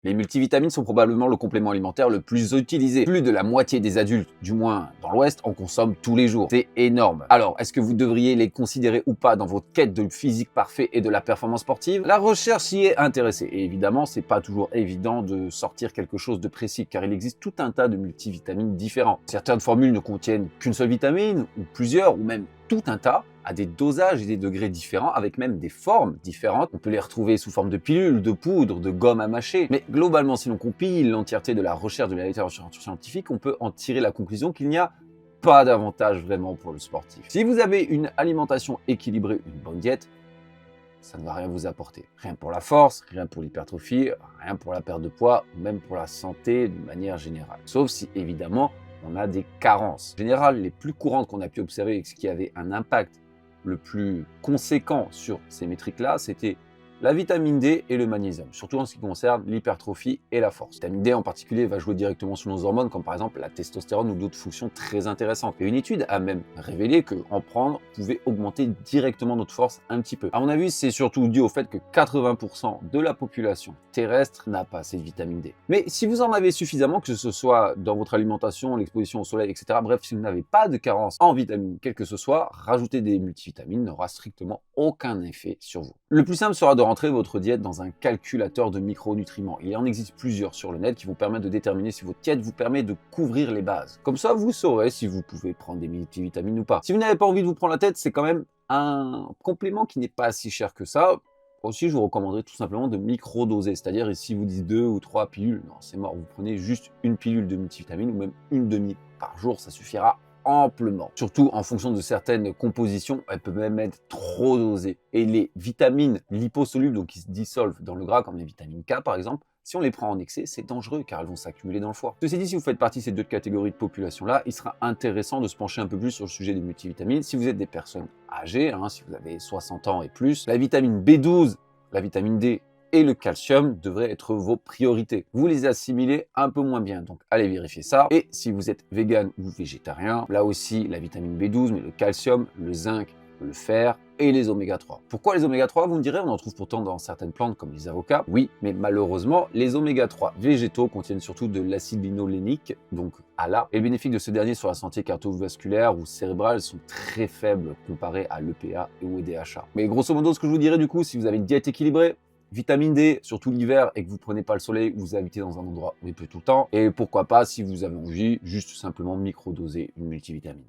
Les multivitamines sont probablement le complément alimentaire le plus utilisé. Plus de la moitié des adultes, du moins dans l'Ouest, en consomment tous les jours. C'est énorme. Alors, est-ce que vous devriez les considérer ou pas dans votre quête de physique parfait et de la performance sportive? La recherche y est intéressée. Et évidemment, c'est pas toujours évident de sortir quelque chose de précis, car il existe tout un tas de multivitamines différents. Certaines formules ne contiennent qu'une seule vitamine, ou plusieurs, ou même tout un tas, à des dosages et des degrés différents, avec même des formes différentes. On peut les retrouver sous forme de pilules, de poudre, de gomme à mâcher. Mais globalement, si l'on compile l'entièreté de la recherche de la littérature scientifique, on peut en tirer la conclusion qu'il n'y a pas d'avantage vraiment pour le sportif. Si vous avez une alimentation équilibrée, une bonne diète, ça ne va rien vous apporter. Rien pour la force, rien pour l'hypertrophie, rien pour la perte de poids, ou même pour la santé d'une manière générale. Sauf si, évidemment, on a des carences. En général, les plus courantes qu'on a pu observer et ce qui avait un impact le plus conséquent sur ces métriques-là, c'était la vitamine D et le magnésium, surtout en ce qui concerne l'hypertrophie et la force. La vitamine D en particulier va jouer directement sur nos hormones, comme par exemple la testostérone ou d'autres fonctions très intéressantes. Et une étude a même révélé qu'en prendre pouvait augmenter directement notre force un petit peu. À mon avis, c'est surtout dû au fait que 80% de la population terrestre n'a pas assez de vitamine D. Mais si vous en avez suffisamment, que ce soit dans votre alimentation, l'exposition au soleil, etc., bref, si vous n'avez pas de carence en vitamines, quelle que ce soit, rajouter des multivitamines n'aura strictement aucun effet sur vous. Le plus simple sera de rentrer votre diète dans un calculateur de micronutriments. Il en existe plusieurs sur le net qui vont permettre de déterminer si votre diète vous permet de couvrir les bases. Comme ça, vous saurez si vous pouvez prendre des multivitamines ou pas. Si vous n'avez pas envie de vous prendre la tête, c'est quand même un complément qui n'est pas si cher que ça. Aussi, je vous recommanderais tout simplement de micro-doser, c'est-à-dire si vous dites 2 ou 3 pilules, non, c'est mort, vous prenez juste une pilule de multivitamine ou même une demi par jour, ça suffira amplement. Surtout en fonction de certaines compositions, elles peuvent même être trop dosées. Et les vitamines liposolubles, donc qui se dissolvent dans le gras, comme les vitamines K par exemple, si on les prend en excès, c'est dangereux car elles vont s'accumuler dans le foie. Ceci dit, si vous faites partie de ces deux catégories de population-là, il sera intéressant de se pencher un peu plus sur le sujet des multivitamines. Si vous êtes des personnes âgées, si vous avez 60 ans et plus, la vitamine B12, la vitamine D et le calcium devraient être vos priorités. Vous les assimilez un peu moins bien, donc allez vérifier ça. Et si vous êtes vegan ou végétarien, là aussi la vitamine B12, mais le calcium, le zinc, le fer et les oméga 3. Pourquoi les oméga 3? Vous me direz, on en trouve pourtant dans certaines plantes comme les avocats. Oui, mais malheureusement, les oméga 3 végétaux contiennent surtout de l'acide linolénique, donc ALA, et les bénéfices de ce dernier sur la santé cardiovasculaire ou cérébrale sont très faibles comparés à l'EPA et au DHA. Mais grosso modo, ce que je vous dirais du coup, si vous avez une diète équilibrée, vitamine D, surtout l'hiver, et que vous prenez pas le soleil, vous habitez dans un endroit où il pleut tout le temps. Et pourquoi pas, si vous avez envie, juste simplement micro-doser une multivitamine.